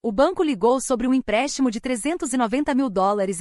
O banco ligou sobre um empréstimo de $390 mil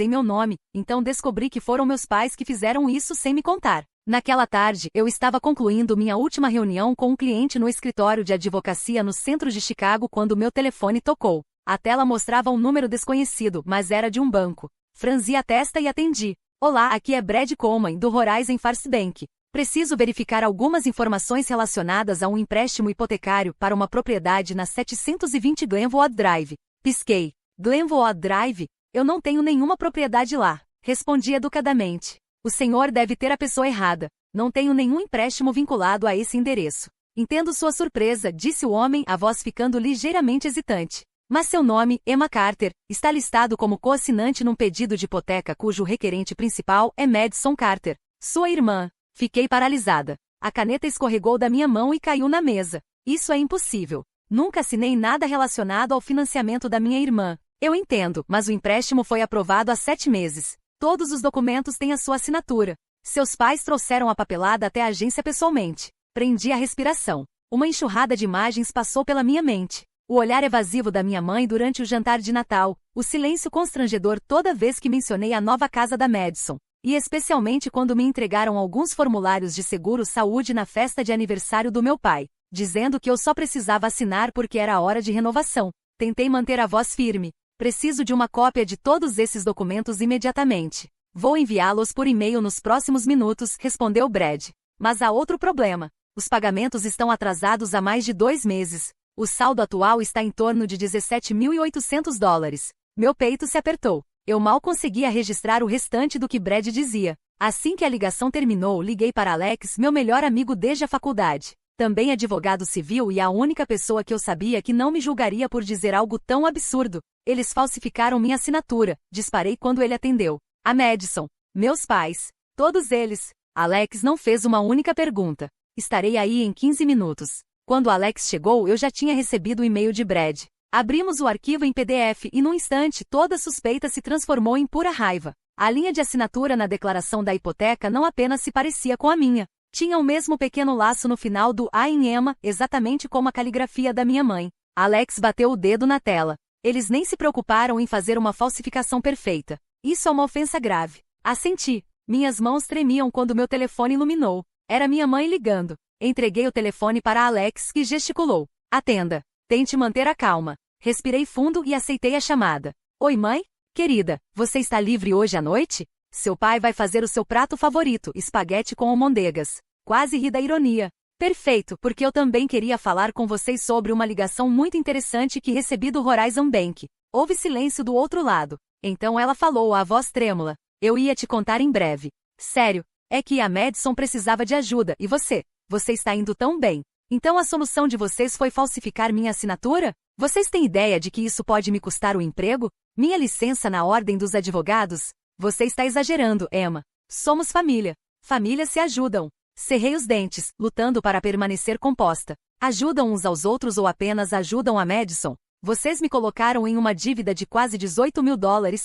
em meu nome, então descobri que foram meus pais que fizeram isso sem me contar. Naquela tarde, eu estava concluindo minha última reunião com um cliente no escritório de advocacia no centro de Chicago quando meu telefone tocou. A tela mostrava um número desconhecido, mas era de um banco. Franzi a testa e atendi. Olá, aqui é Brad Coleman, do Horizon Farce Bank. Preciso verificar algumas informações relacionadas a um empréstimo hipotecário para uma propriedade na 720 Glenwood Drive. Pisquei. Glenwood Drive? Eu não tenho nenhuma propriedade lá. Respondi educadamente. O senhor deve ter a pessoa errada. Não tenho nenhum empréstimo vinculado a esse endereço. Entendo sua surpresa, disse o homem, a voz ficando ligeiramente hesitante. Mas seu nome, Emma Carter, está listado como coassinante num pedido de hipoteca cujo requerente principal é Madison Carter, sua irmã. Fiquei paralisada. A caneta escorregou da minha mão e caiu na mesa. Isso é impossível. Nunca assinei nada relacionado ao financiamento da minha irmã. Eu entendo, mas o empréstimo foi aprovado há 7 meses. Todos os documentos têm a sua assinatura. Seus pais trouxeram a papelada até a agência pessoalmente. Prendi a respiração. Uma enxurrada de imagens passou pela minha mente. O olhar evasivo da minha mãe durante o jantar de Natal, o silêncio constrangedor toda vez que mencionei a nova casa da Madison. E especialmente quando me entregaram alguns formulários de seguro-saúde na festa de aniversário do meu pai, dizendo que eu só precisava assinar porque era a hora de renovação. Tentei manter a voz firme. Preciso de uma cópia de todos esses documentos imediatamente. Vou enviá-los por e-mail nos próximos minutos, respondeu Brad. Mas há outro problema. Os pagamentos estão atrasados há mais de 2 meses. O saldo atual está em torno de $17.800. Meu peito se apertou. Eu mal conseguia registrar o restante do que Brad dizia. Assim que a ligação terminou, liguei para Alex, meu melhor amigo desde a faculdade. Também advogado civil e a única pessoa que eu sabia que não me julgaria por dizer algo tão absurdo. Eles falsificaram minha assinatura, disparei quando ele atendeu. A Madison. Meus pais. Todos eles. Alex não fez uma única pergunta. Estarei aí em 15 minutos. Quando Alex chegou, eu já tinha recebido o e-mail de Brad. Abrimos o arquivo em PDF e num instante toda a suspeita se transformou em pura raiva. A linha de assinatura na declaração da hipoteca não apenas se parecia com a minha. Tinha o mesmo pequeno laço no final do A em Emma, exatamente como a caligrafia da minha mãe. Alex bateu o dedo na tela. Eles nem se preocuparam em fazer uma falsificação perfeita. Isso é uma ofensa grave. Assenti. Minhas mãos tremiam quando meu telefone iluminou. Era minha mãe ligando. Entreguei o telefone para Alex, que gesticulou. Atenda. Tente manter a calma. Respirei fundo e aceitei a chamada. Oi, mãe? Querida, você está livre hoje à noite? Seu pai vai fazer o seu prato favorito, espaguete com almôndegas. Quase ri da ironia. Perfeito, porque eu também queria falar com vocês sobre uma ligação muito interessante que recebi do Horizon Bank. Houve silêncio do outro lado. Então ela falou, a voz trêmula. Eu ia te contar em breve. Sério, é que a Madison precisava de ajuda, e você? Você está indo tão bem. Então a solução de vocês foi falsificar minha assinatura? Vocês têm ideia de que isso pode me custar o emprego? Minha licença na ordem dos advogados? Você está exagerando, Emma. Somos família. Famílias se ajudam. Cerrei os dentes, lutando para permanecer composta. Ajudam uns aos outros ou apenas ajudam a Madison? Vocês me colocaram em uma dívida de quase $18 mil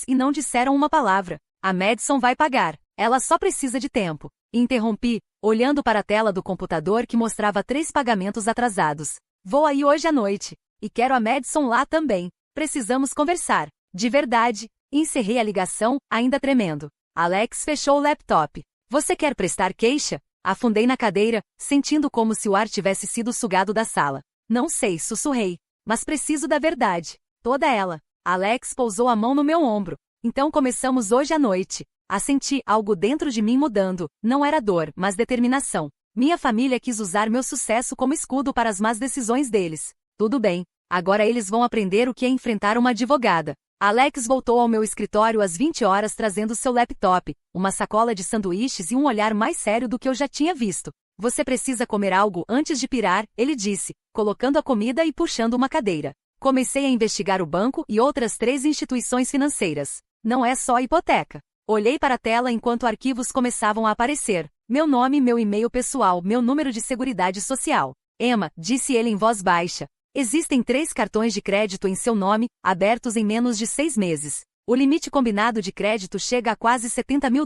e não disseram uma palavra. A Madison vai pagar. Ela só precisa de tempo. Interrompi, olhando para a tela do computador que mostrava 3 pagamentos atrasados. Vou aí hoje à noite. E quero a Madison lá também. Precisamos conversar. De verdade. Encerrei a ligação, ainda tremendo. Alex fechou o laptop. Você quer prestar queixa? Afundei na cadeira, sentindo como se o ar tivesse sido sugado da sala. Não sei, sussurrei. Mas preciso da verdade. Toda ela. Alex pousou a mão no meu ombro. Então começamos hoje à noite. Assenti, algo dentro de mim mudando. Não era dor, mas determinação. Minha família quis usar meu sucesso como escudo para as más decisões deles. Tudo bem. Agora eles vão aprender o que é enfrentar uma advogada. Alex voltou ao meu escritório às 20 horas trazendo seu laptop, uma sacola de sanduíches e um olhar mais sério do que eu já tinha visto. Você precisa comer algo antes de pirar, ele disse, colocando a comida e puxando uma cadeira. Comecei a investigar o banco e outras 3 instituições financeiras. Não é só a hipoteca. Olhei para a tela enquanto arquivos começavam a aparecer. Meu nome, meu e-mail pessoal, meu número de seguridade social. Emma, disse ele em voz baixa. Existem 3 cartões de crédito em seu nome, abertos em menos de 6 meses. O limite combinado de crédito chega a quase $70 mil,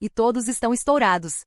e todos estão estourados.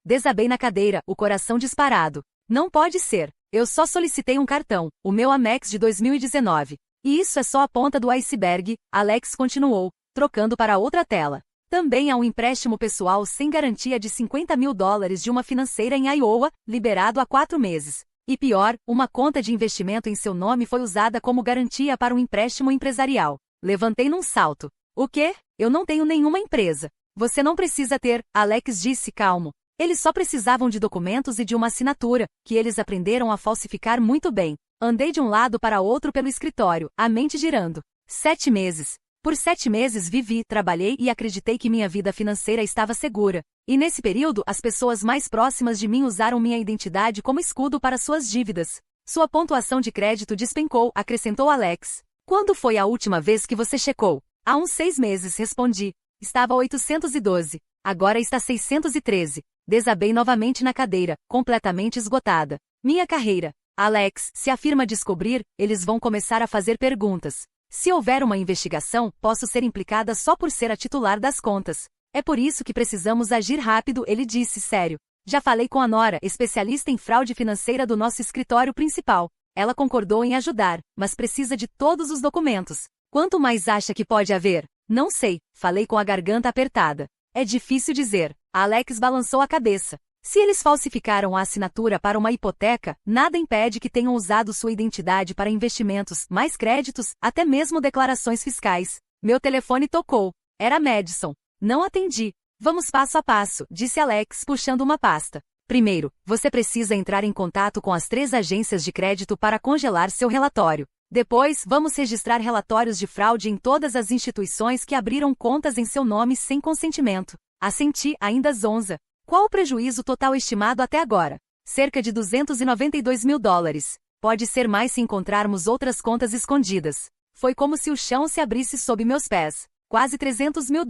Desabei na cadeira, o coração disparado. Não pode ser. Eu só solicitei um cartão, o meu Amex de 2019. E isso é só a ponta do iceberg, Alex continuou, trocando para outra tela. Também há um empréstimo pessoal sem garantia de $50 mil de uma financeira em Iowa, liberado há 4 meses. E pior, uma conta de investimento em seu nome foi usada como garantia para um empréstimo empresarial. Levantei num salto. O quê? Eu não tenho nenhuma empresa. Você não precisa ter, Alex disse calmo. Eles só precisavam de documentos e de uma assinatura, que eles aprenderam a falsificar muito bem. Andei de um lado para outro pelo escritório, a mente girando. 7 meses. Por 7 meses vivi, trabalhei e acreditei que minha vida financeira estava segura. E nesse período, as pessoas mais próximas de mim usaram minha identidade como escudo para suas dívidas. Sua pontuação de crédito despencou, acrescentou Alex. Quando foi a última vez que você checou? Há uns 6 meses, respondi. Estava 812. Agora está 613. Desabei novamente na cadeira, completamente esgotada. Minha carreira. Alex, se a firma descobrir, eles vão começar a fazer perguntas. Se houver uma investigação, posso ser implicada só por ser a titular das contas. É por isso que precisamos agir rápido, ele disse sério. Já falei com a Nora, especialista em fraude financeira do nosso escritório principal. Ela concordou em ajudar, mas precisa de todos os documentos. Quanto mais acha que pode haver? Não sei, falei com a garganta apertada. É difícil dizer. Alex balançou a cabeça. Se eles falsificaram a assinatura para uma hipoteca, nada impede que tenham usado sua identidade para investimentos, mais créditos, até mesmo declarações fiscais. Meu telefone tocou. Era Madison. Não atendi. Vamos passo a passo, disse Alex, puxando uma pasta. Primeiro, você precisa entrar em contato com as 3 agências de crédito para congelar seu relatório. Depois, vamos registrar relatórios de fraude em todas as instituições que abriram contas em seu nome sem consentimento. Assenti, ainda zonza. Qual o prejuízo total estimado até agora? Cerca de $292 mil. Pode ser mais se encontrarmos outras contas escondidas. Foi como se o chão se abrisse sob meus pés. Quase $300 mil.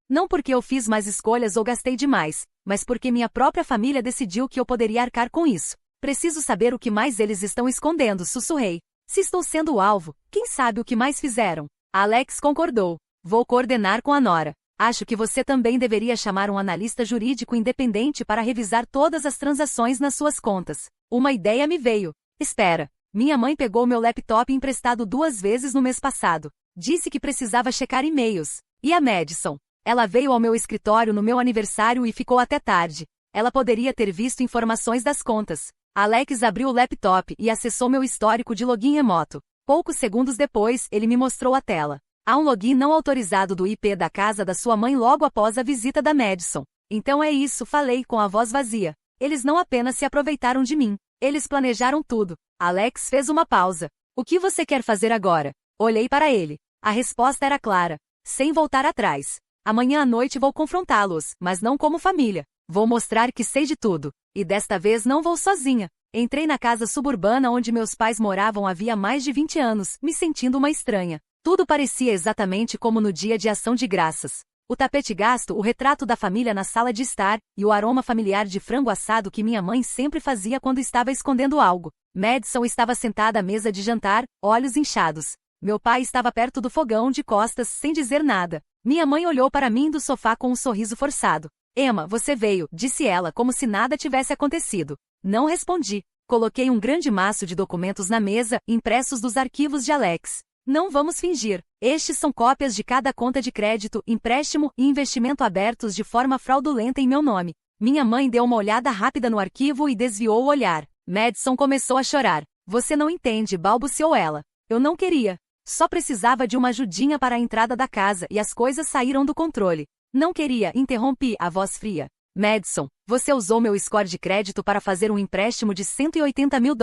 Não porque eu fiz mais escolhas ou gastei demais, mas porque minha própria família decidiu que eu poderia arcar com isso. Preciso saber o que mais eles estão escondendo, sussurrei. Se estou sendo o alvo, quem sabe o que mais fizeram? Alex concordou. Vou coordenar com a Nora. Acho que você também deveria chamar um analista jurídico independente para revisar todas as transações nas suas contas. Uma ideia me veio. Espera. Minha mãe pegou meu laptop emprestado 2 vezes no mês passado. Disse que precisava checar e-mails. E a Madison? Ela veio ao meu escritório no meu aniversário e ficou até tarde. Ela poderia ter visto informações das contas. Alex abriu o laptop e acessou meu histórico de login remoto. Poucos segundos depois, ele me mostrou a tela. Há um login não autorizado do IP da casa da sua mãe logo após a visita da Madison. Então é isso, falei com a voz vazia. Eles não apenas se aproveitaram de mim. Eles planejaram tudo. Alex fez uma pausa. O que você quer fazer agora? Olhei para ele. A resposta era clara. Sem voltar atrás. Amanhã à noite vou confrontá-los, mas não como família. Vou mostrar que sei de tudo. E desta vez não vou sozinha. Entrei na casa suburbana onde meus pais moravam havia mais de 20 anos, me sentindo uma estranha. Tudo parecia exatamente como no dia de ação de graças. O tapete gasto, o retrato da família na sala de estar, e o aroma familiar de frango assado que minha mãe sempre fazia quando estava escondendo algo. Madison estava sentada à mesa de jantar, olhos inchados. Meu pai estava perto do fogão de costas, sem dizer nada. Minha mãe olhou para mim do sofá com um sorriso forçado. Emma, você veio, disse ela como se nada tivesse acontecido. Não respondi. Coloquei um grande maço de documentos na mesa, impressos dos arquivos de Alex. Não vamos fingir. Estes são cópias de cada conta de crédito, empréstimo e investimento abertos de forma fraudulenta em meu nome. Minha mãe deu uma olhada rápida no arquivo e desviou o olhar. Madison começou a chorar. Você não entende, balbuciou ela. Eu não queria. Só precisava de uma ajudinha para a entrada da casa e as coisas saíram do controle. Não queria, interrompi, a voz fria. Madison, você usou meu score de crédito para fazer um empréstimo de $180 mil.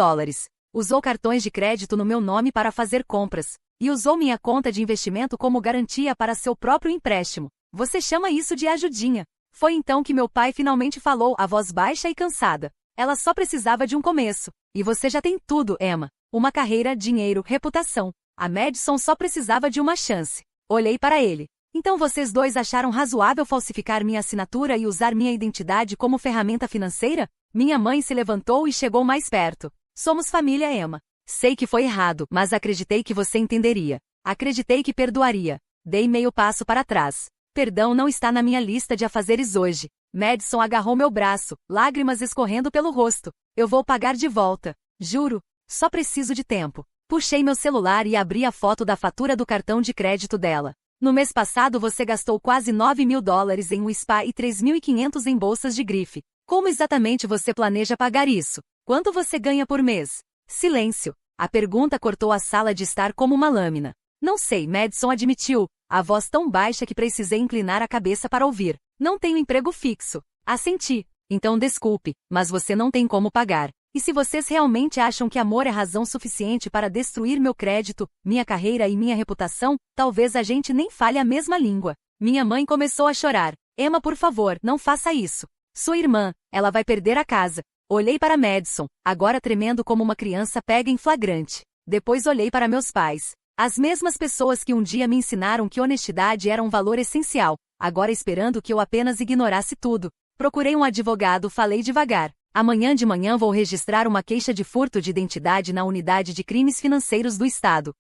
Usou cartões de crédito no meu nome para fazer compras. E usou minha conta de investimento como garantia para seu próprio empréstimo. Você chama isso de ajudinha. Foi então que meu pai finalmente falou, a voz baixa e cansada. Ela só precisava de um começo. E você já tem tudo, Emma. Uma carreira, dinheiro, reputação. A Madison só precisava de uma chance. Olhei para ele. Então vocês dois acharam razoável falsificar minha assinatura e usar minha identidade como ferramenta financeira? Minha mãe se levantou e chegou mais perto. Somos família, Emma. Sei que foi errado, mas acreditei que você entenderia. Acreditei que perdoaria. Dei meio passo para trás. Perdão não está na minha lista de afazeres hoje. Madison agarrou meu braço, lágrimas escorrendo pelo rosto. Eu vou pagar de volta. Juro. Só preciso de tempo. Puxei meu celular e abri a foto da fatura do cartão de crédito dela. No mês passado você gastou quase 9 mil dólares em um spa e 3.500 em bolsas de grife. Como exatamente você planeja pagar isso? Quanto você ganha por mês? Silêncio. A pergunta cortou a sala de estar como uma lâmina. Não sei, Madison admitiu, a voz tão baixa que precisei inclinar a cabeça para ouvir. Não tenho emprego fixo. Assenti. Então desculpe, mas você não tem como pagar. E se vocês realmente acham que amor é razão suficiente para destruir meu crédito, minha carreira e minha reputação, talvez a gente nem fale a mesma língua. Minha mãe começou a chorar. Emma, por favor, não faça isso. Sua irmã, ela vai perder a casa. Olhei para Madison, agora tremendo como uma criança pega em flagrante. Depois olhei para meus pais. As mesmas pessoas que um dia me ensinaram que honestidade era um valor essencial, agora esperando que eu apenas ignorasse tudo. Procurei um advogado, falei devagar. Amanhã de manhã vou registrar uma queixa de furto de identidade na Unidade de Crimes Financeiros do Estado.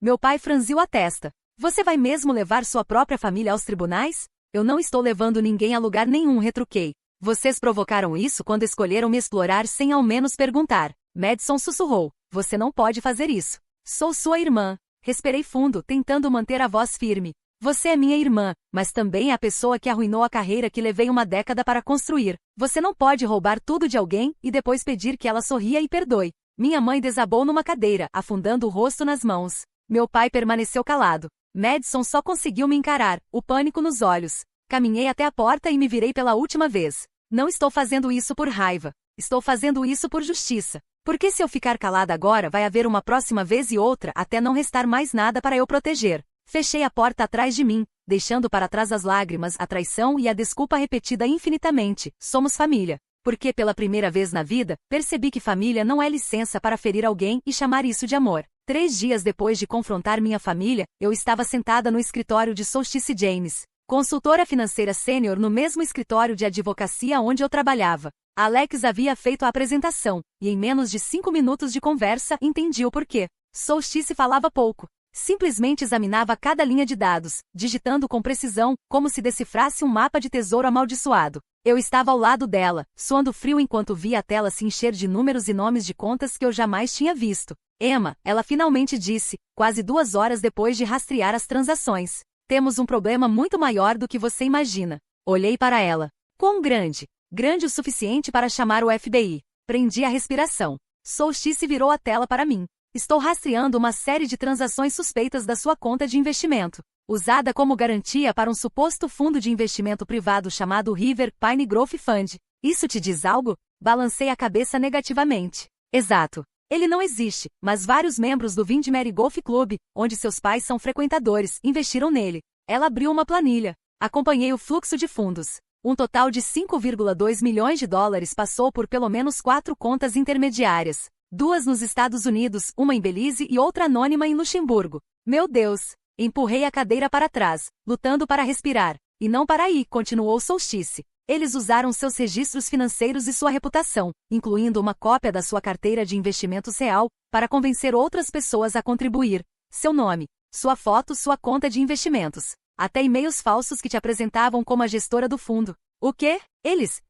Meu pai franziu a testa. Você vai mesmo levar sua própria família aos tribunais? Eu não estou levando ninguém a lugar nenhum, retruquei. Vocês provocaram isso quando escolheram me explorar sem ao menos perguntar. Madison sussurrou. Você não pode fazer isso. Sou sua irmã. Respirei fundo, tentando manter a voz firme. Você é minha irmã, mas também é a pessoa que arruinou a carreira que levei uma década para construir. Você não pode roubar tudo de alguém e depois pedir que ela sorria e perdoe. Minha mãe desabou numa cadeira, afundando o rosto nas mãos. Meu pai permaneceu calado. Madison só conseguiu me encarar, o pânico nos olhos. Caminhei até a porta e me virei pela última vez. Não estou fazendo isso por raiva. Estou fazendo isso por justiça. Porque se eu ficar calada agora vai haver uma próxima vez e outra até não restar mais nada para eu proteger. Fechei a porta atrás de mim, deixando para trás as lágrimas, a traição e a desculpa repetida infinitamente. Somos família. Porque pela primeira vez na vida, percebi que família não é licença para ferir alguém e chamar isso de amor. 3 dias depois de confrontar minha família, eu estava sentada no escritório de Solstice James, consultora financeira sênior no mesmo escritório de advocacia onde eu trabalhava. Alex havia feito a apresentação, e em menos de 5 minutos de conversa entendi o porquê. Solstice falava pouco. Simplesmente examinava cada linha de dados, digitando com precisão, como se decifrasse um mapa de tesouro amaldiçoado. Eu estava ao lado dela, suando frio enquanto via a tela se encher de números e nomes de contas que eu jamais tinha visto. Emma, ela finalmente disse, quase 2 horas depois de rastrear as transações. Temos um problema muito maior do que você imagina. Olhei para ela. Quão grande? Grande o suficiente para chamar o FBI. Prendi a respiração. Solstice virou a tela para mim. Estou rastreando uma série de transações suspeitas da sua conta de investimento, usada como garantia para um suposto fundo de investimento privado chamado River Pine Growth Fund. Isso te diz algo? Balancei a cabeça negativamente. Exato. Ele não existe, mas vários membros do Windmere Golf Club, onde seus pais são frequentadores, investiram nele. Ela abriu uma planilha. Acompanhei o fluxo de fundos. Um total de 5,2 milhões de dólares passou por pelo menos 4 contas intermediárias. 2 nos Estados Unidos, uma em Belize e outra anônima em Luxemburgo. Meu Deus! Empurrei a cadeira para trás, lutando para respirar. E não para aí, continuou Solstice. Eles usaram seus registros financeiros e sua reputação, incluindo uma cópia da sua carteira de investimentos real, para convencer outras pessoas a contribuir. Seu nome, sua foto, sua conta de investimentos. Até e-mails falsos que te apresentavam como a gestora do fundo. O quê? Eles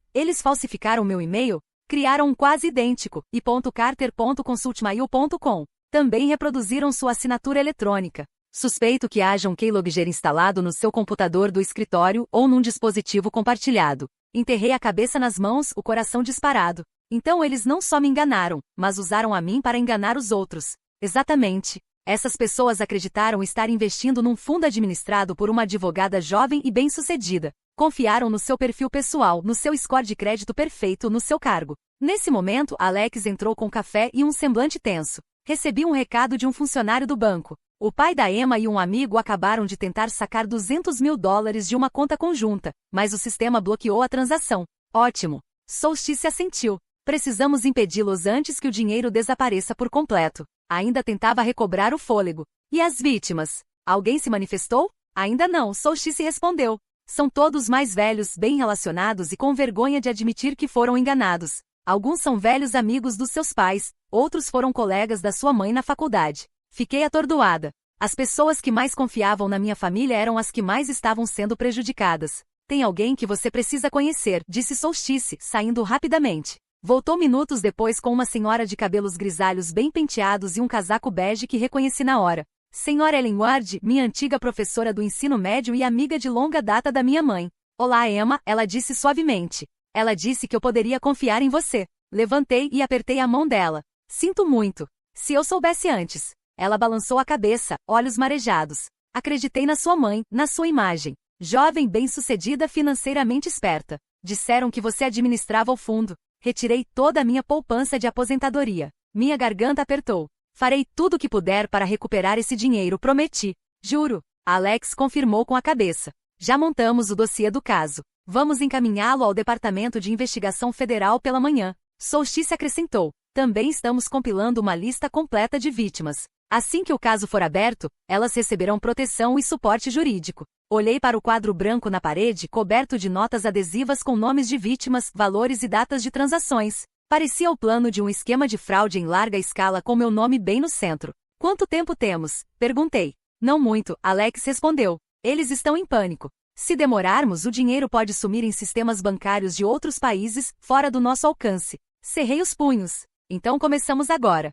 falsificaram meu e-mail? Criaram um quase idêntico, e.carter.consultmail.com. Também reproduziram sua assinatura eletrônica. Suspeito que haja um keylogger instalado no seu computador do escritório ou num dispositivo compartilhado. Enterrei a cabeça nas mãos, o coração disparado. Então eles não só me enganaram, mas usaram a mim para enganar os outros. Exatamente. Essas pessoas acreditaram estar investindo num fundo administrado por uma advogada jovem e bem-sucedida. Confiaram no seu perfil pessoal, no seu score de crédito perfeito, no seu cargo. Nesse momento, Alex entrou com café e um semblante tenso. Recebi um recado de um funcionário do banco. O pai da Emma e um amigo acabaram de tentar sacar 200 mil dólares de uma conta conjunta, mas o sistema bloqueou a transação. Ótimo. Solstice assentiu. Precisamos impedi-los antes que o dinheiro desapareça por completo. Ainda tentava recobrar o fôlego. E as vítimas? Alguém se manifestou? Ainda não, Solstice respondeu. São todos mais velhos, bem relacionados e com vergonha de admitir que foram enganados. Alguns são velhos amigos dos seus pais, outros foram colegas da sua mãe na faculdade. Fiquei atordoada. As pessoas que mais confiavam na minha família eram as que mais estavam sendo prejudicadas. Tem alguém que você precisa conhecer, disse Solstice, saindo rapidamente. Voltou minutos depois com uma senhora de cabelos grisalhos bem penteados e um casaco bege que reconheci na hora. Senhora Ellen Ward, minha antiga professora do ensino médio e amiga de longa data da minha mãe. Olá, Emma, ela disse suavemente. Ela disse que eu poderia confiar em você. Levantei e apertei a mão dela. Sinto muito. Se eu soubesse antes. Ela balançou a cabeça, olhos marejados. Acreditei na sua mãe, na sua imagem. Jovem bem-sucedida, financeiramente esperta. Disseram que você administrava o fundo. Retirei toda a minha poupança de aposentadoria. Minha garganta apertou. Farei tudo o que puder para recuperar esse dinheiro, prometi. Juro. Alex confirmou com a cabeça. Já montamos o dossiê do caso. Vamos encaminhá-lo ao Departamento de Investigação Federal pela manhã. Solstice acrescentou. Também estamos compilando uma lista completa de vítimas. Assim que o caso for aberto, elas receberão proteção e suporte jurídico. Olhei para o quadro branco na parede, coberto de notas adesivas com nomes de vítimas, valores e datas de transações. Parecia o plano de um esquema de fraude em larga escala com meu nome bem no centro. Quanto tempo temos? Perguntei. Não muito, Alex respondeu. Eles estão em pânico. Se demorarmos, o dinheiro pode sumir em sistemas bancários de outros países, fora do nosso alcance. Cerrei os punhos. Então começamos agora.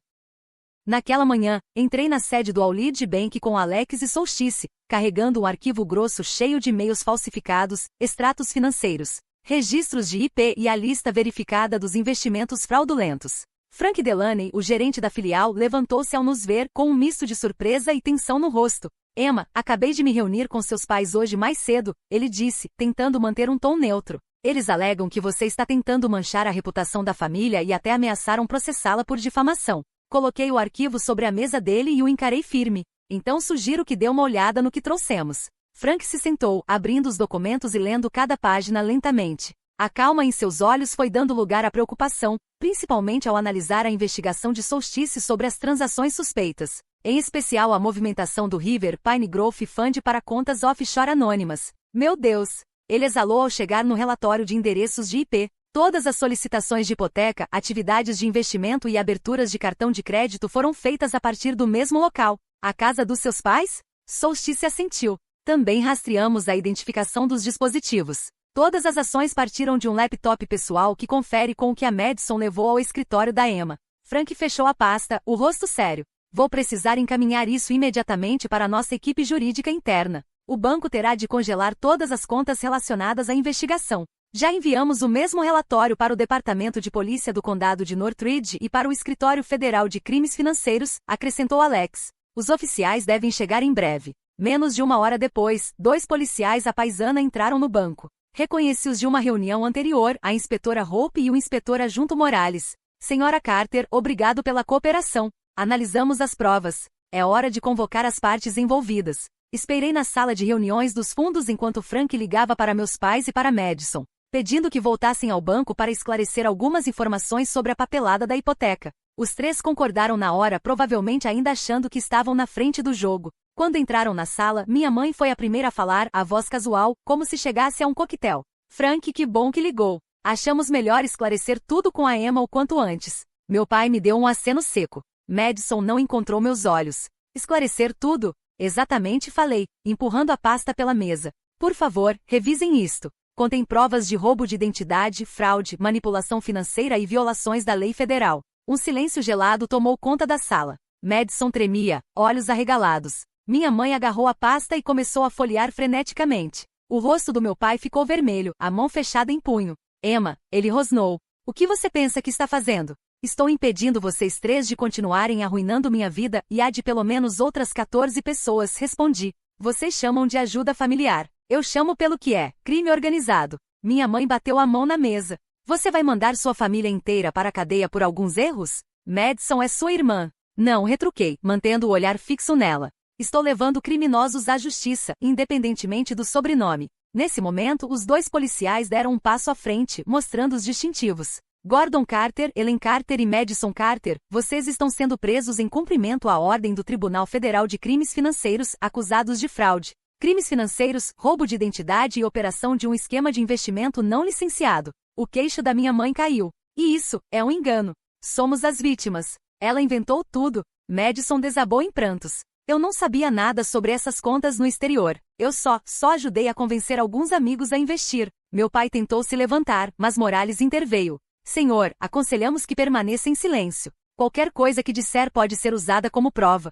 Naquela manhã, entrei na sede do Aulid Bank com Alex e Solstice, carregando um arquivo grosso cheio de e-mails falsificados, extratos financeiros, registros de IP e a lista verificada dos investimentos fraudulentos. Frank Delaney, o gerente da filial, levantou-se ao nos ver com um misto de surpresa e tensão no rosto. Emma, acabei de me reunir com seus pais hoje mais cedo, ele disse, tentando manter um tom neutro. Eles alegam que você está tentando manchar a reputação da família e até ameaçaram processá-la por difamação. Coloquei o arquivo sobre a mesa dele e o encarei firme. Então sugiro que dê uma olhada no que trouxemos. Frank se sentou, abrindo os documentos e lendo cada página lentamente. A calma em seus olhos foi dando lugar à preocupação, principalmente ao analisar a investigação de Solstice sobre as transações suspeitas. Em especial a movimentação do River Pine Growth Fund para contas offshore anônimas. Meu Deus! Ele exalou ao chegar no relatório de endereços de IP. Todas as solicitações de hipoteca, atividades de investimento e aberturas de cartão de crédito foram feitas a partir do mesmo local. A casa dos seus pais? Solstice assentiu. Também rastreamos a identificação dos dispositivos. Todas as ações partiram de um laptop pessoal que confere com o que a Madison levou ao escritório da Emma. Frank fechou a pasta, o rosto sério. Vou precisar encaminhar isso imediatamente para a nossa equipe jurídica interna. O banco terá de congelar todas as contas relacionadas à investigação. Já enviamos o mesmo relatório para o Departamento de Polícia do Condado de Northridge e para o Escritório Federal de Crimes Financeiros, acrescentou Alex. Os oficiais devem chegar em breve. Menos de uma hora depois, 2 policiais à paisana entraram no banco. Reconheci-os de uma reunião anterior, a inspetora Hope e o inspetor adjunto Morales. Senhora Carter, obrigado pela cooperação. Analisamos as provas. É hora de convocar as partes envolvidas. Esperei na sala de reuniões dos fundos enquanto Frank ligava para meus pais e para Madison, pedindo que voltassem ao banco para esclarecer algumas informações sobre a papelada da hipoteca. Os 3 concordaram na hora, provavelmente ainda achando que estavam na frente do jogo. Quando entraram na sala, minha mãe foi a primeira a falar, a voz casual, como se chegasse a um coquetel. Frank, que bom que ligou. Achamos melhor esclarecer tudo com a Emma o quanto antes. Meu pai me deu um aceno seco. Madison não encontrou meus olhos. Esclarecer tudo? Exatamente, falei, empurrando a pasta pela mesa. Por favor, revisem isto. Contém provas de roubo de identidade, fraude, manipulação financeira e violações da lei federal. Um silêncio gelado tomou conta da sala. Madison tremia, olhos arregalados. Minha mãe agarrou a pasta e começou a folhear freneticamente. O rosto do meu pai ficou vermelho, a mão fechada em punho. Emma, ele rosnou. O que você pensa que está fazendo? Estou impedindo vocês 3 de continuarem arruinando minha vida e a de pelo menos outras 14 pessoas, respondi. Vocês chamam de ajuda familiar. Eu chamo pelo que é, crime organizado. Minha mãe bateu a mão na mesa. Você vai mandar sua família inteira para a cadeia por alguns erros? Madison é sua irmã. Não, retruquei, mantendo o olhar fixo nela. Estou levando criminosos à justiça, independentemente do sobrenome. Nesse momento, os 2 policiais deram um passo à frente, mostrando os distintivos. Gordon Carter, Ellen Carter e Madison Carter, vocês estão sendo presos em cumprimento à ordem do Tribunal Federal de Crimes Financeiros, acusados de fraude. Crimes financeiros, roubo de identidade e operação de um esquema de investimento não licenciado. O queixo da minha mãe caiu. E isso, é um engano. Somos as vítimas. Ela inventou tudo. Madison desabou em prantos. Eu não sabia nada sobre essas contas no exterior. Eu só ajudei a convencer alguns amigos a investir. Meu pai tentou se levantar, mas Morales interveio. Senhor, aconselhamos que permaneça em silêncio. Qualquer coisa que disser pode ser usada como prova.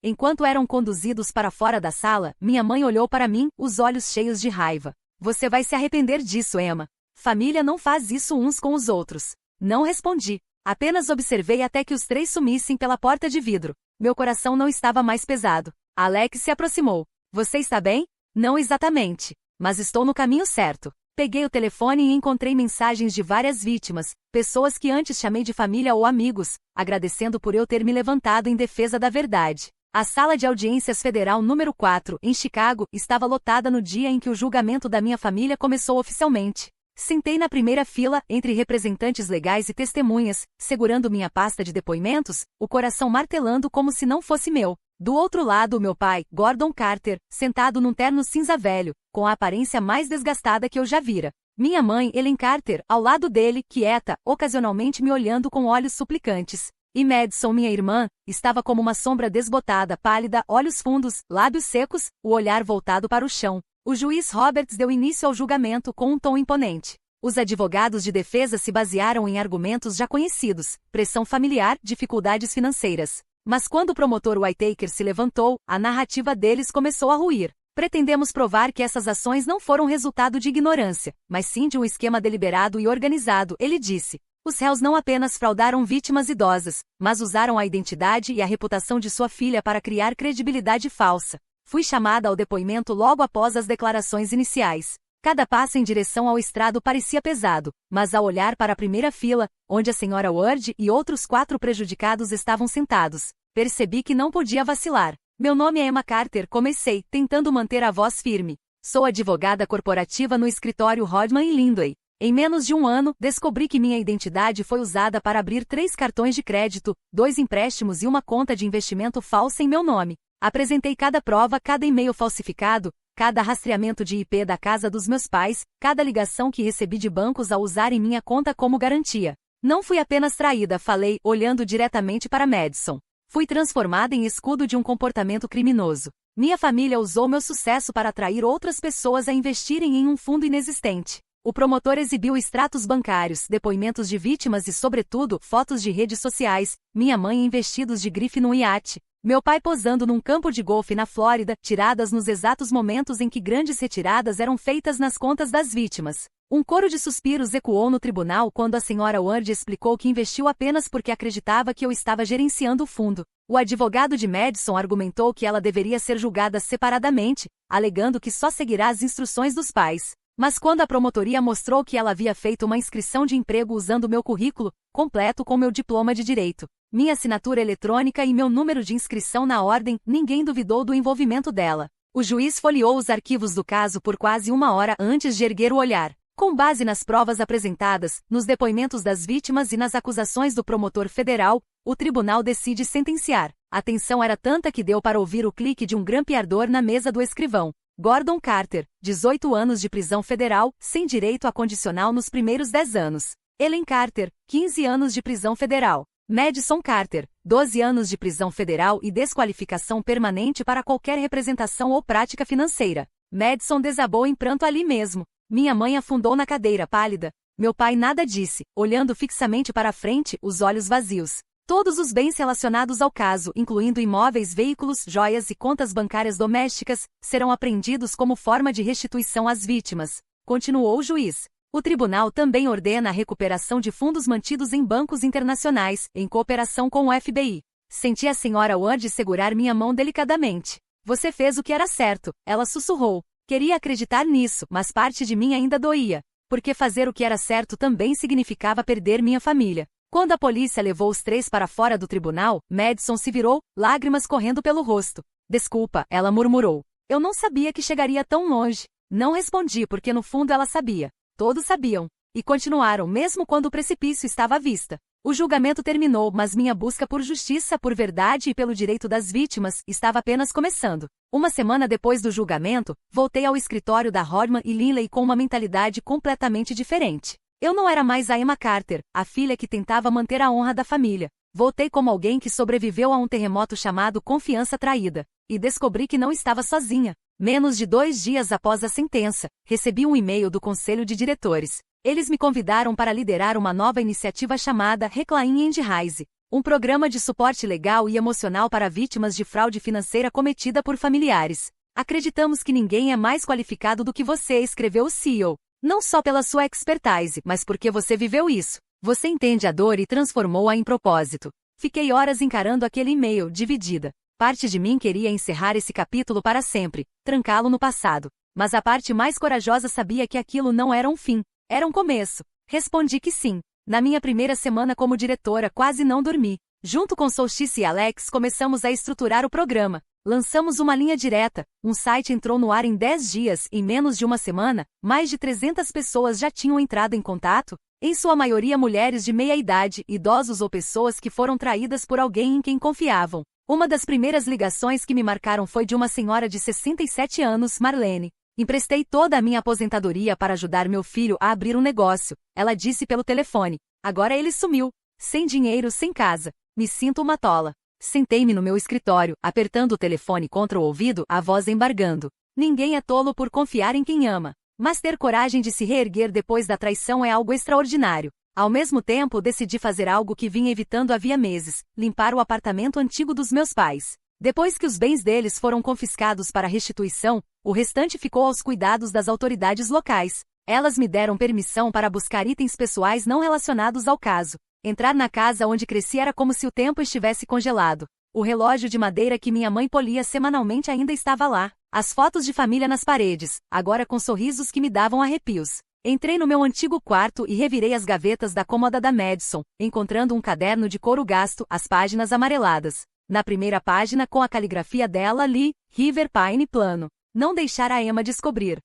Enquanto eram conduzidos para fora da sala, minha mãe olhou para mim, os olhos cheios de raiva. Você vai se arrepender disso, Emma. Família não faz isso uns com os outros. Não respondi. Apenas observei até que os três sumissem pela porta de vidro. Meu coração não estava mais pesado. Alex se aproximou. Você está bem? Não exatamente. Mas estou no caminho certo. Peguei o telefone e encontrei mensagens de várias vítimas, pessoas que antes chamei de família ou amigos, agradecendo por eu ter me levantado em defesa da verdade. A sala de audiências federal número 4, em Chicago, estava lotada no dia em que o julgamento da minha família começou oficialmente. Sentei na primeira fila, entre representantes legais e testemunhas, segurando minha pasta de depoimentos, o coração martelando como se não fosse meu. Do outro lado, meu pai, Gordon Carter, sentado num terno cinza velho, com a aparência mais desgastada que eu já vira. Minha mãe, Ellen Carter, ao lado dele, quieta, ocasionalmente me olhando com olhos suplicantes. E Madison, minha irmã, estava como uma sombra desbotada, pálida, olhos fundos, lábios secos, o olhar voltado para o chão. O juiz Roberts deu início ao julgamento com um tom imponente. Os advogados de defesa se basearam em argumentos já conhecidos: pressão familiar, dificuldades financeiras. Mas quando o promotor Whitaker se levantou, a narrativa deles começou a ruir. Pretendemos provar que essas ações não foram resultado de ignorância, mas sim de um esquema deliberado e organizado, ele disse. Os réus não apenas fraudaram vítimas idosas, mas usaram a identidade e a reputação de sua filha para criar credibilidade falsa. Fui chamada ao depoimento logo após as declarações iniciais. Cada passo em direção ao estrado parecia pesado, mas ao olhar para a primeira fila, onde a senhora Ward e outros 4 prejudicados estavam sentados, percebi que não podia vacilar. Meu nome é Emma Carter, comecei, tentando manter a voz firme. Sou advogada corporativa no escritório Rodman e Lindley. Em menos de um ano, descobri que minha identidade foi usada para abrir 3 cartões de crédito, 2 empréstimos e uma conta de investimento falsa em meu nome. Apresentei cada prova, cada e-mail falsificado, cada rastreamento de IP da casa dos meus pais, cada ligação que recebi de bancos ao usarem minha conta como garantia. Não fui apenas traída, falei, olhando diretamente para Madison. Fui transformada em escudo de um comportamento criminoso. Minha família usou meu sucesso para atrair outras pessoas a investirem em um fundo inexistente. O promotor exibiu extratos bancários, depoimentos de vítimas e, sobretudo, fotos de redes sociais, minha mãe em vestidos de grife num iate, meu pai posando num campo de golfe na Flórida, tiradas nos exatos momentos em que grandes retiradas eram feitas nas contas das vítimas. Um coro de suspiros ecoou no tribunal quando a senhora Ward explicou que investiu apenas porque acreditava que eu estava gerenciando o fundo. O advogado de Madison argumentou que ela deveria ser julgada separadamente, alegando que só seguirá as instruções dos pais. Mas quando a promotoria mostrou que ela havia feito uma inscrição de emprego usando meu currículo, completo com meu diploma de direito, minha assinatura eletrônica e meu número de inscrição na ordem, ninguém duvidou do envolvimento dela. O juiz folheou os arquivos do caso por quase 1 hora antes de erguer o olhar. Com base nas provas apresentadas, nos depoimentos das vítimas e nas acusações do promotor federal, o tribunal decide sentenciar. A tensão era tanta que deu para ouvir o clique de um grampeador na mesa do escrivão. Gordon Carter, 18 anos de prisão federal, sem direito a condicional nos primeiros 10 anos. Ellen Carter, 15 anos de prisão federal. Madison Carter, 12 anos de prisão federal e desqualificação permanente para qualquer representação ou prática financeira. Madison desabou em pranto ali mesmo. Minha mãe afundou na cadeira pálida. Meu pai nada disse, olhando fixamente para a frente, os olhos vazios. Todos os bens relacionados ao caso, incluindo imóveis, veículos, joias e contas bancárias domésticas, serão apreendidos como forma de restituição às vítimas, continuou o juiz. O tribunal também ordena a recuperação de fundos mantidos em bancos internacionais, em cooperação com o FBI. Senti a senhora Ward segurar minha mão delicadamente. Você fez o que era certo, ela sussurrou. Queria acreditar nisso, mas parte de mim ainda doía, porque fazer o que era certo também significava perder minha família. Quando a polícia levou os 3 para fora do tribunal, Madison se virou, lágrimas correndo pelo rosto. Desculpa, ela murmurou. Eu não sabia que chegaria tão longe. Não respondi porque no fundo ela sabia. Todos sabiam. E continuaram mesmo quando o precipício estava à vista. O julgamento terminou, mas minha busca por justiça, por verdade e pelo direito das vítimas estava apenas começando. Uma semana depois do julgamento, voltei ao escritório da Rodman e Lindley com uma mentalidade completamente diferente. Eu não era mais a Emma Carter, a filha que tentava manter a honra da família. Voltei como alguém que sobreviveu a um terremoto chamado confiança traída. E descobri que não estava sozinha. Menos de 2 dias após a sentença, recebi um e-mail do Conselho de Diretores. Eles me convidaram para liderar uma nova iniciativa chamada Reclaim and Rise, um programa de suporte legal e emocional para vítimas de fraude financeira cometida por familiares. Acreditamos que ninguém é mais qualificado do que você, escreveu o CEO. Não só pela sua expertise, mas porque você viveu isso. Você entende a dor e transformou-a em propósito. Fiquei horas encarando aquele e-mail, dividida. Parte de mim queria encerrar esse capítulo para sempre, trancá-lo no passado. Mas a parte mais corajosa sabia que aquilo não era um fim, era um começo. Respondi que sim. Na minha primeira semana como diretora, quase não dormi. Junto com Solstice e Alex, começamos a estruturar o programa. Lançamos uma linha direta, um site entrou no ar em 10 dias, em menos de uma semana, mais de 300 pessoas já tinham entrado em contato, em sua maioria mulheres de meia idade, idosos ou pessoas que foram traídas por alguém em quem confiavam. Uma das primeiras ligações que me marcaram foi de uma senhora de 67 anos, Marlene. Emprestei toda a minha aposentadoria para ajudar meu filho a abrir um negócio, ela disse pelo telefone. Agora ele sumiu. Sem dinheiro, sem casa. Me sinto uma tola. Sentei-me no meu escritório, apertando o telefone contra o ouvido, a voz embargando. Ninguém é tolo por confiar em quem ama. Mas ter coragem de se reerguer depois da traição é algo extraordinário. Ao mesmo tempo, decidi fazer algo que vinha evitando havia meses: limpar o apartamento antigo dos meus pais. Depois que os bens deles foram confiscados para restituição, o restante ficou aos cuidados das autoridades locais. Elas me deram permissão para buscar itens pessoais não relacionados ao caso. Entrar na casa onde cresci era como se o tempo estivesse congelado. O relógio de madeira que minha mãe polia semanalmente ainda estava lá. As fotos de família nas paredes, agora com sorrisos que me davam arrepios. Entrei no meu antigo quarto e revirei as gavetas da cômoda da Madison, encontrando um caderno de couro gasto, as páginas amareladas. Na primeira página, com a caligrafia dela, li: River Pine Plano. Não deixar a Emma descobrir.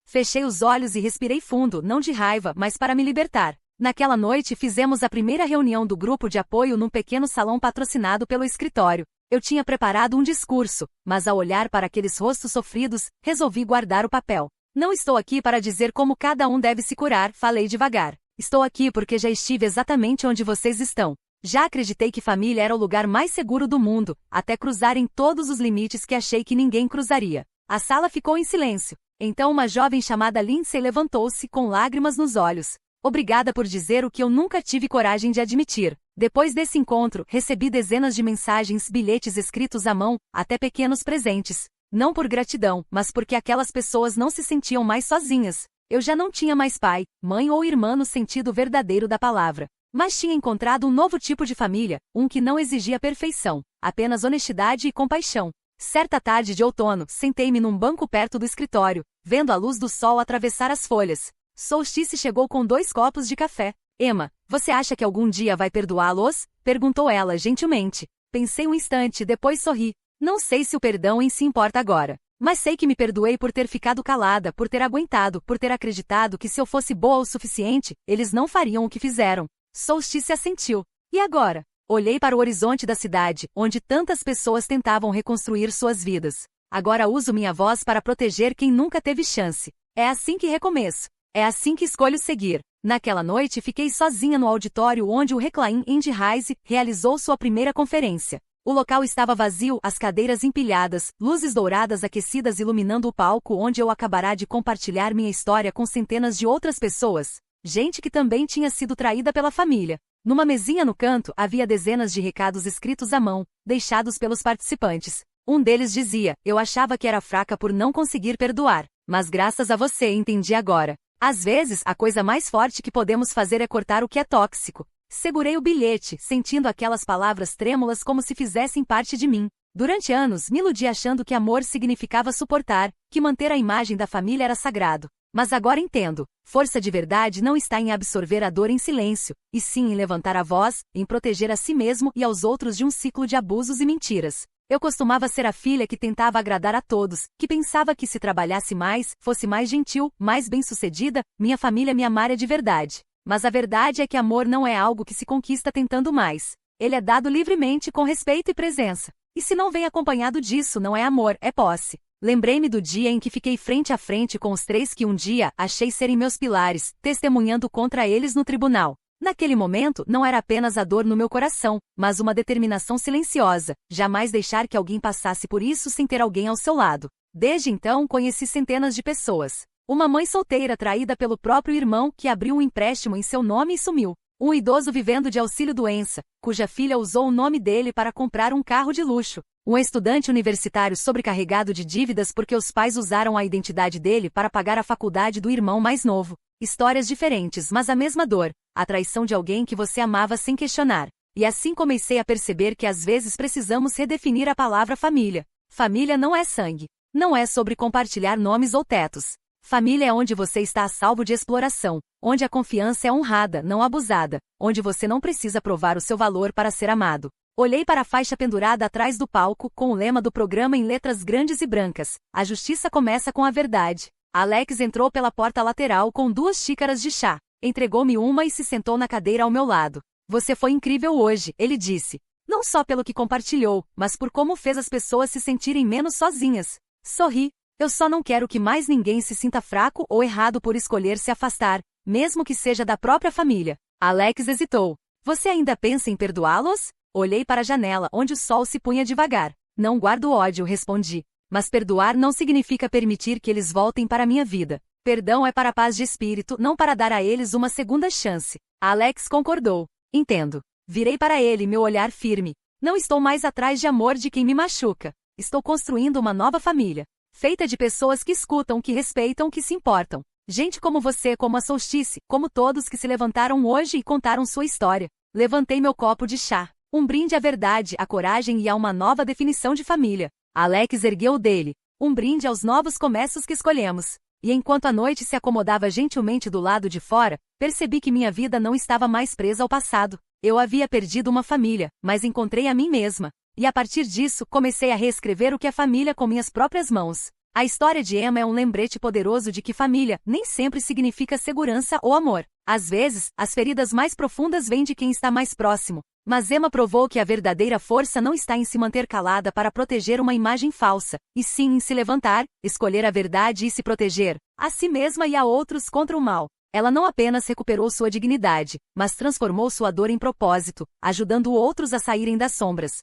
Fechei os olhos e respirei fundo, não de raiva, mas para me libertar. Naquela noite fizemos a primeira reunião do grupo de apoio num pequeno salão patrocinado pelo escritório. Eu tinha preparado um discurso, mas ao olhar para aqueles rostos sofridos, resolvi guardar o papel. Não estou aqui para dizer como cada um deve se curar, falei devagar. Estou aqui porque já estive exatamente onde vocês estão. Já acreditei que família era o lugar mais seguro do mundo, até cruzarem todos os limites que achei que ninguém cruzaria. A sala ficou em silêncio. Então uma jovem chamada Lindsay levantou-se com lágrimas nos olhos. Obrigada por dizer o que eu nunca tive coragem de admitir. Depois desse encontro, recebi dezenas de mensagens, bilhetes escritos à mão, até pequenos presentes. Não por gratidão, mas porque aquelas pessoas não se sentiam mais sozinhas. Eu já não tinha mais pai, mãe ou irmã no sentido verdadeiro da palavra. Mas tinha encontrado um novo tipo de família, um que não exigia perfeição, apenas honestidade e compaixão. Certa tarde de outono, sentei-me num banco perto do escritório, vendo a luz do sol atravessar as folhas. Solstice chegou com 2 copos de café. Emma, você acha que algum dia vai perdoá-los? Perguntou ela gentilmente. Pensei um instante, depois sorri. Não sei se o perdão em si importa agora. Mas sei que me perdoei por ter ficado calada, por ter aguentado, por ter acreditado que se eu fosse boa o suficiente, eles não fariam o que fizeram. Solstice assentiu. E agora? Olhei para o horizonte da cidade, onde tantas pessoas tentavam reconstruir suas vidas. Agora uso minha voz para proteger quem nunca teve chance. É assim que recomeço. É assim que escolho seguir. Naquela noite fiquei sozinha no auditório onde o Reclaim and Rise realizou sua primeira conferência. O local estava vazio, as cadeiras empilhadas, luzes douradas aquecidas iluminando o palco onde eu acabará de compartilhar minha história com centenas de outras pessoas. Gente que também tinha sido traída pela família. Numa mesinha no canto havia dezenas de recados escritos à mão, deixados pelos participantes. Um deles dizia: eu achava que era fraca por não conseguir perdoar, mas graças a você entendi agora. Às vezes, a coisa mais forte que podemos fazer é cortar o que é tóxico. Segurei o bilhete, sentindo aquelas palavras trêmulas como se fizessem parte de mim. Durante anos, me iludi achando que amor significava suportar, que manter a imagem da família era sagrado. Mas agora entendo. Força de verdade não está em absorver a dor em silêncio, e sim em levantar a voz, em proteger a si mesmo e aos outros de um ciclo de abusos e mentiras. Eu costumava ser a filha que tentava agradar a todos, que pensava que se trabalhasse mais, fosse mais gentil, mais bem-sucedida, minha família me amaria de verdade. Mas a verdade é que amor não é algo que se conquista tentando mais. Ele é dado livremente com respeito e presença. E se não vem acompanhado disso, não é amor, é posse. Lembrei-me do dia em que fiquei frente a frente com os 3 que um dia achei serem meus pilares, testemunhando contra eles no tribunal. Naquele momento, não era apenas a dor no meu coração, mas uma determinação silenciosa, jamais deixar que alguém passasse por isso sem ter alguém ao seu lado. Desde então, conheci centenas de pessoas. Uma mãe solteira traída pelo próprio irmão que abriu um empréstimo em seu nome e sumiu. Um idoso vivendo de auxílio-doença, cuja filha usou o nome dele para comprar um carro de luxo. Um estudante universitário sobrecarregado de dívidas porque os pais usaram a identidade dele para pagar a faculdade do irmão mais novo. Histórias diferentes, mas a mesma dor. A traição de alguém que você amava sem questionar. E assim comecei a perceber que às vezes precisamos redefinir a palavra família. Família não é sangue. Não é sobre compartilhar nomes ou tetos. Família é onde você está a salvo de exploração, onde a confiança é honrada, não abusada, onde você não precisa provar o seu valor para ser amado. Olhei para a faixa pendurada atrás do palco, com o lema do programa em letras grandes e brancas: a justiça começa com a verdade. Alex entrou pela porta lateral com 2 xícaras de chá, entregou-me uma e se sentou na cadeira ao meu lado. Você foi incrível hoje, ele disse. Não só pelo que compartilhou, mas por como fez as pessoas se sentirem menos sozinhas. Sorri. Eu só não quero que mais ninguém se sinta fraco ou errado por escolher se afastar, mesmo que seja da própria família. Alex hesitou. Você ainda pensa em perdoá-los? Olhei para a janela, onde o sol se punha devagar. Não guardo ódio, respondi. Mas perdoar não significa permitir que eles voltem para a minha vida. Perdão é para a paz de espírito, não para dar a eles uma segunda chance. Alex concordou. Entendo. Virei para ele, meu olhar firme. Não estou mais atrás de amor de quem me machuca. Estou construindo uma nova família. Feita de pessoas que escutam, que respeitam, que se importam. Gente como você, como a Solstice, como todos que se levantaram hoje e contaram sua história. Levantei meu copo de chá. Um brinde à verdade, à coragem e a uma nova definição de família. Alex ergueu o dele. Um brinde aos novos começos que escolhemos. E enquanto a noite se acomodava gentilmente do lado de fora, percebi que minha vida não estava mais presa ao passado. Eu havia perdido uma família, mas encontrei a mim mesma. E a partir disso, comecei a reescrever o que é família com minhas próprias mãos. A história de Emma é um lembrete poderoso de que família nem sempre significa segurança ou amor. Às vezes, as feridas mais profundas vêm de quem está mais próximo. Mas Emma provou que a verdadeira força não está em se manter calada para proteger uma imagem falsa, e sim em se levantar, escolher a verdade e se proteger, a si mesma e a outros contra o mal. Ela não apenas recuperou sua dignidade, mas transformou sua dor em propósito, ajudando outros a saírem das sombras.